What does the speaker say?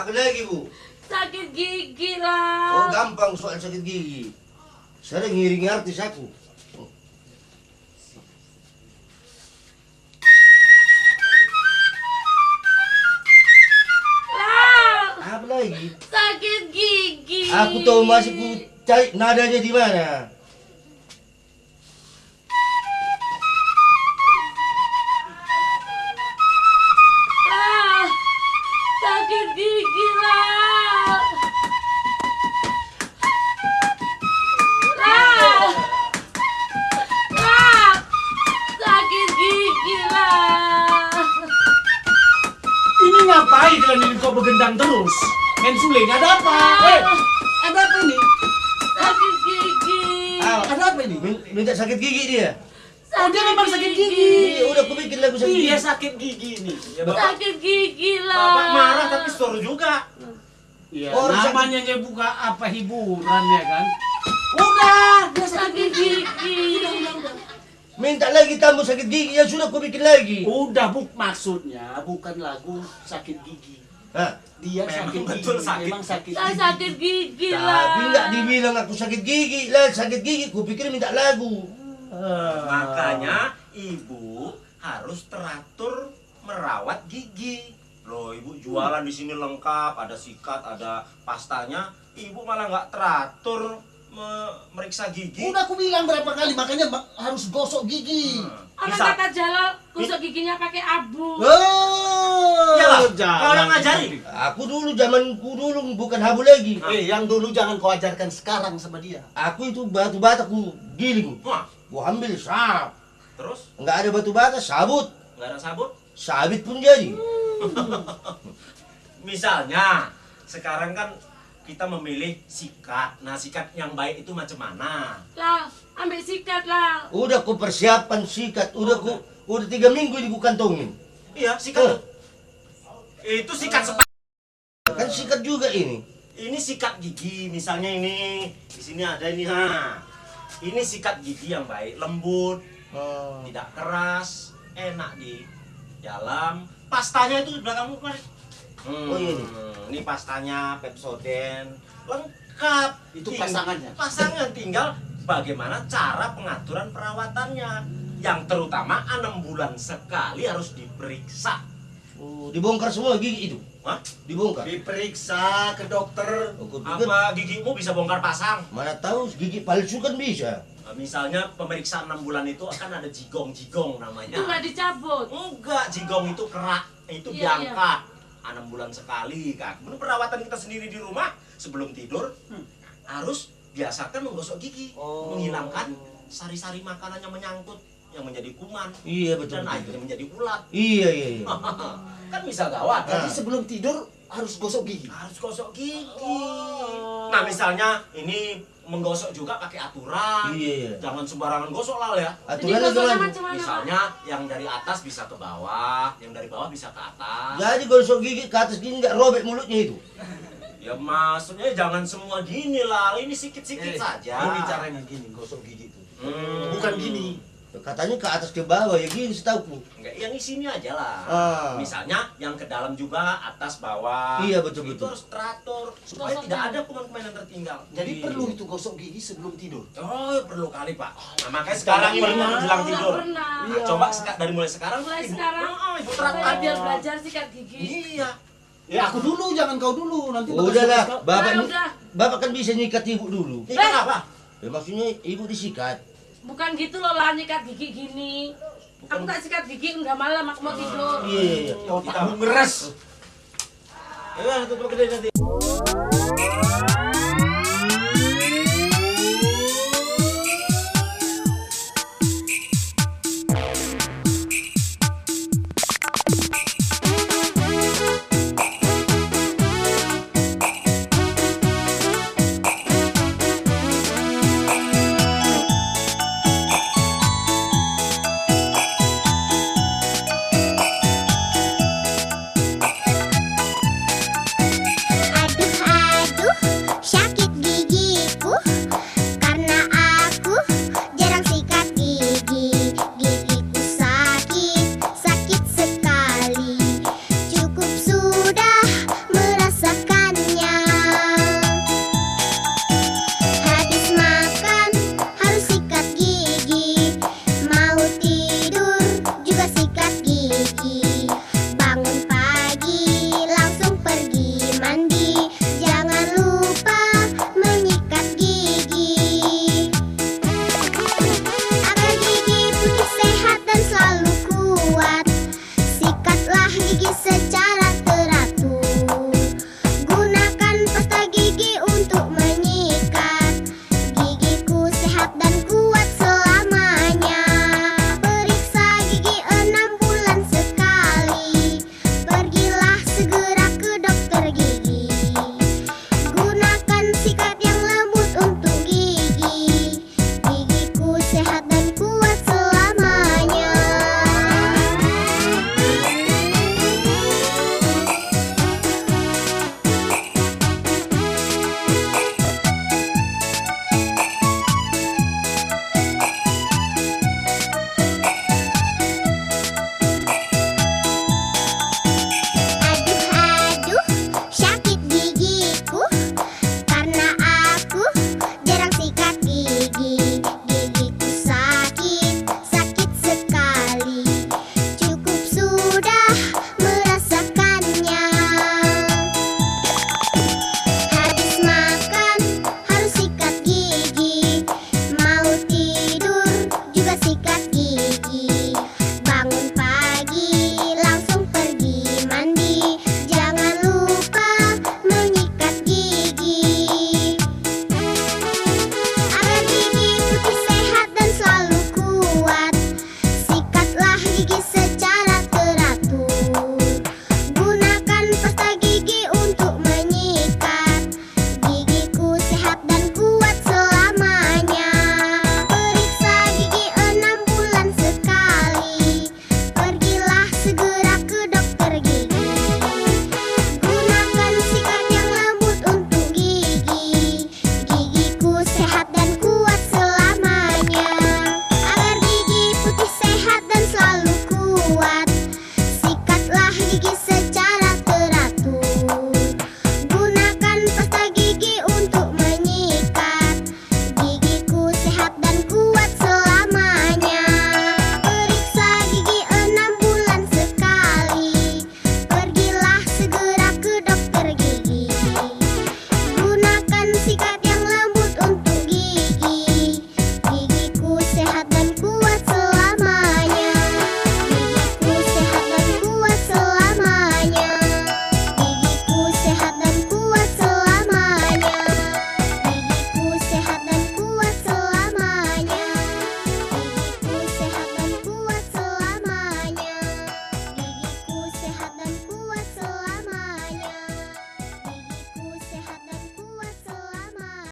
Apa lagi, Bu? Sakit gigi Oh, lah. gampang soal sakit gigi. Sering ngiringi artis aku. Lah, Apa lagi? sakit gigi. Aku tahu masih ku cari nadanya di mana. Lah, sakit gigi lah. Lah, lah, sakit gigi lah. Ini ngapain kalian ini kok begendang terus? Main suling, ada apa? Ada apa ini? Sakit gigi. Ada apa ini? Minta sakit gigi dia. Oh, dia memang sakit gigi. Udah aku bikin lagu sakit gigi. Iya sakit gigi ini. Ya, Bapak, Sakit gigi lah. Bapak marah tapi seru juga. Iya, Orang namanya aja buka apa hiburan ya kan? Udah, dia Sakit gigi. Minta lagi tambah sakit gigi, ya sudah aku bikin lagi. Udah maksudnya bukan lagu sakit gigi. Hah? Dia Memang sakit betul gigi, sakit. memang sakit Saya gigi. sakit gigi lah. Tapi nggak dibilang aku sakit gigi. Lah sakit gigi, ku pikir minta lagu. Makanya ibu harus teratur merawat gigi. Loh, ibu jualan di sini lengkap, ada sikat, ada pastanya. Ibu malah nggak teratur meriksa gigi. Udah aku bilang berapa kali, makanya harus gosok gigi. Orang Bisa. kata Jalal gosok giginya pakai abu. Oh, Iyalah, jangan. kau orang ngajarin. Aku dulu zamanku dulu bukan habu lagi. yang dulu jangan kau ajarkan sekarang sama dia. Aku itu batu bata ku giling. Wah, Ku ambil sap. terus Nggak ada batu bata, sabut. nggak ada sabun. Sabit pun jadi. Misalnya, sekarang kan kita memilih sikat. Nah, sikat yang baik itu macam mana? Lah, ambil sikat lah. Udah ku persiapan sikat. Udah 3 minggu ini ku kantongin. Iya, sikat. Itu sikat sepak. Kan sikat juga ini. Ini sikat gigi, misalnya ini di sini ada ini. Ini sikat gigi yang baik, lembut, tidak keras, enak di dalam. Pastanya itu di belakangmu kemarin. Oh, iya nih. Ini pastanya Pepsodent, lengkap. Itu pasangannya. Pasangan tinggal bagaimana cara pengaturan perawatannya. Yang terutama 6 bulan sekali harus diperiksa. Oh, dibongkar semua gigi itu. Hah? Dibongkar. Diperiksa ke dokter. Oh, ku pikir, Apa gigimu bisa bongkar pasang? mana tahu gigi palsu kan bisa. Misalnya pemeriksaan 6 bulan itu akan ada jigong-jigong namanya. Itu nggak dicabut. Enggak, jigong itu kerak, itu Iya, diangkat 6 bulan sekali kan. Menurut perawatan kita sendiri di rumah sebelum tidur harus biasakan menggosok gigi, menghilangkan sari-sari makanan yang menyangkut, yang menjadi kuman Iya betul. dan betul. akhirnya menjadi ulat. Iya iya iya. Kan bisa gawat. Jadi sebelum tidur harus gosok gigi. Harus gosok gigi. Nah, misalnya ini menggosok juga pakai aturan. Iya iya. Jangan sembarangan gosok lah ya. Jadi Aturannya gosoknya gimana? macam mana? Pak? Misalnya yang dari atas bisa ke bawah, yang dari bawah bisa ke atas. Jadi gosok gigi ke atas gini nggak robek mulutnya itu. Ya maksudnya jangan semua gini lah, ini sikit-sikit saja. Ini caranya gini, gosok gigi itu. Bukan gini. Katanya ke atas ke bawah ya gini setauku. Enggak, yang di sini aja lah. Ah. Misalnya yang ke dalam juga, atas bawah. Iya, betul, Itu betul. harus teratur supaya Gosok tidak dulu. ada kuman-kuman yang tertinggal. Jadi Iya. perlu itu gosok gigi sebelum tidur. Oh, perlu kali Pak. Nah, makanya sekarang ini menjelang Nggak tidur. pernah. Nah, coba dari mulai sekarang. Mulai Ibu, sekarang. Ibu Saya terapkan. biar belajar sikat gigi. Iya. Ya aku dulu, jangan kau dulu. Nanti Udahlah, bekas-bekas bapak Nah, udah. bapak kan bisa nyikat ibu dulu. Ini kenapa? Ya, maksudnya ibu disikat. Bukan gitu loh lah nyikat gigi gini. Aku tak sikat gigi udah malam aku mau tidur. Iya iya iya. kau. Otakmu ngeres. Ya, tutup kedai nanti.